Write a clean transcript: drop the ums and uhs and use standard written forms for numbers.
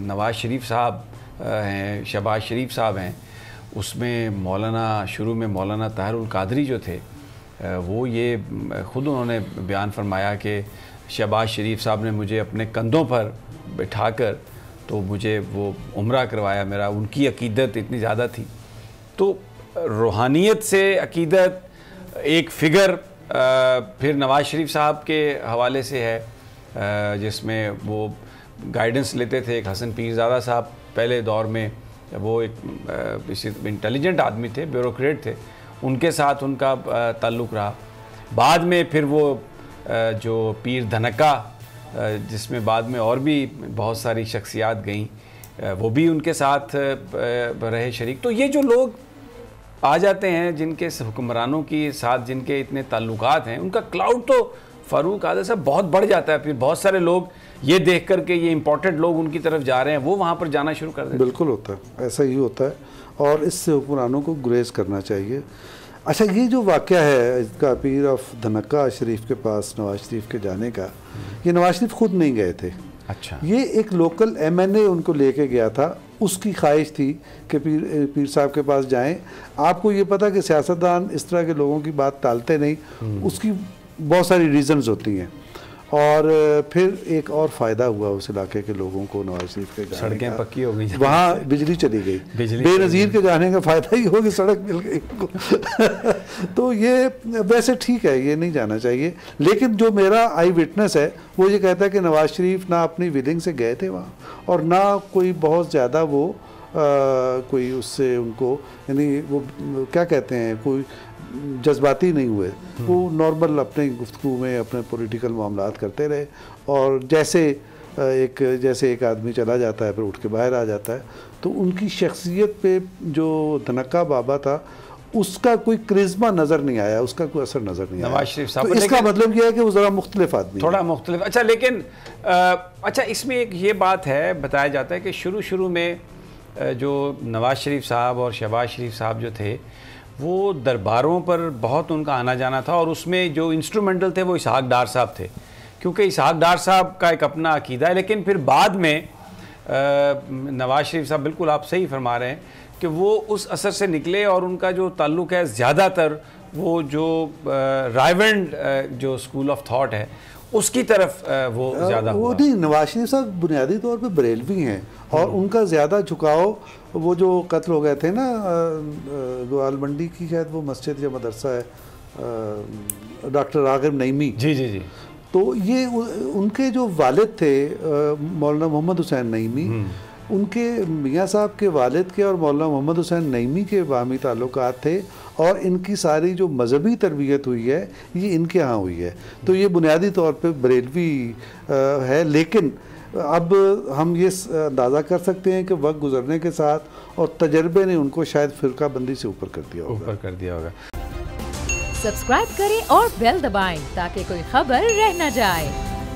नवाज़ शरीफ साहब हैं, शहबाज शरीफ साहब हैं, उसमें शुरू में मौलाना ताहिरुल कादरी जो थे वो ये ख़ुद उन्होंने बयान फरमाया कि शहबाज शरीफ साहब ने मुझे अपने कंधों पर बिठाकर तो मुझे वो उम्रा करवाया, मेरा उनकी अकीदत इतनी ज़्यादा थी। तो रूहानियत से अकीदत एक फ़िगर फिर नवाज़ शरीफ साहब के हवाले से है जिसमें वो गाइडेंस लेते थे। एक हसन पीरज़ादा साहब पहले दौर में वो एक इंटेलिजेंट आदमी थे, ब्यूरोक्रेट थे, उनके साथ उनका ताल्लुक़ रहा। बाद में फिर वो जो पीर धनका जिसमें बाद में और भी बहुत सारी शख्सियात गईं, वो भी उनके साथ रहे शरीक। तो ये जो लोग आ जाते हैं जिनके हुक्मरानों के साथ जिनके इतने ताल्लुकात हैं, उनका क्लाउड तो फ़ारूक आदल साहब बहुत बढ़ जाता है। फिर बहुत सारे लोग ये देख कर के ये इंपॉर्टेंट लोग उनकी तरफ जा रहे हैं, वो वहाँ पर जाना शुरू कर देते हैं। बिल्कुल होता है, ऐसा ही होता है और इससे हुक्मरानों को गुरेज करना चाहिए। अच्छा, ये जो वाक़या है इसका पीर ऑफ धनका शरीफ के पास नवाज शरीफ के जाने का, ये नवाज शरीफ खुद नहीं गए थे। अच्छा, ये एक लोकल MNA उनको लेके गया था, उसकी ख्वाहिश थी कि पीर साहब के पास जाएं। आपको ये पता कि सियासतदान इस तरह के लोगों की बात टालते नहीं, उसकी बहुत सारी रीज़न्स होती हैं। और फिर एक और फ़ायदा हुआ उस इलाके के लोगों को नवाज शरीफ के जाने का, सड़कें पक्की हो गई, वहाँ बिजली चली गई, बेनज़ीर के जाने का फ़ायदा ही हो कि सड़क मिल गई उनको। तो ये वैसे ठीक है, ये नहीं जाना चाहिए। लेकिन जो मेरा आई विटनेस है वो ये कहता है कि नवाज शरीफ ना अपनी विलिंग से गए थे वहाँ, और ना कोई बहुत ज़्यादा वो कोई उससे उनको, यानी वो क्या कहते हैं, कोई जज्बाती नहीं हुए। वो नॉर्मल अपने गुफ्तगू में अपने पॉलिटिकल मामलात करते रहे, और जैसे एक आदमी चला जाता है फिर उठ के बाहर आ जाता है। तो उनकी शख्सियत पे जो धनका बाबा था उसका कोई क्रिज्मा नज़र नहीं आया, उसका कोई असर नज़र नहीं आया नवाज शरीफ साहब। तो इसका मतलब यह है कि वो ज़रा मुख्तलिफ आदमी, थोड़ा मुख्तलिफ। अच्छा, लेकिन अच्छा इसमें एक ये बात है, बताया जाता है कि शुरू में जो नवाज शरीफ साहब और शहबाज शरीफ साहब जो थे वो दरबारों पर बहुत उनका आना जाना था, और उसमें जो इंस्ट्रूमेंटल थे वो इसहाक डार साहब थे, क्योंकि इसहाक डार साहब का एक अपना अकीदा है। लेकिन फिर बाद में नवाज शरीफ साहब, बिल्कुल आप सही फरमा रहे हैं कि वो उस असर से निकले, और उनका जो ताल्लुक़ है ज़्यादातर वो जो रायवेंड जो स्कूल ऑफ थॉट है उसकी तरफ वो ज़्यादा हुआ। वो नहीं, नवाज शरीफ साहब बुनियादी तौर पे बरेलवी हैं, और उनका ज़्यादा झुकाव वो जो कत्ल हो गए थे ना गोवाल मंडी की शायद वो मस्जिद या मदरसा है, डॉक्टर रागिब नईमी, जी जी जी, तो ये उनके जो वालिद थे मौलाना मोहम्मद हुसैन नईमी, उनके मियाँ साहब के वालिद के और मौलाना मोहम्मद हुसैन नईमी के बाहमी ताल्लुकात थे, और इनकी सारी जो मजहबी तरबियत हुई है ये इनके यहाँ हुई है। तो ये बुनियादी तौर पे बरेलवी है। लेकिन अब हम ये अंदाज़ा कर सकते हैं कि वक्त गुजरने के साथ और तजर्बे ने उनको शायद फ़िरका बंदी से ऊपर कर दिया होगा। सब्सक्राइब करें और बेल दबाएं ताकि कोई खबर रह न जाए।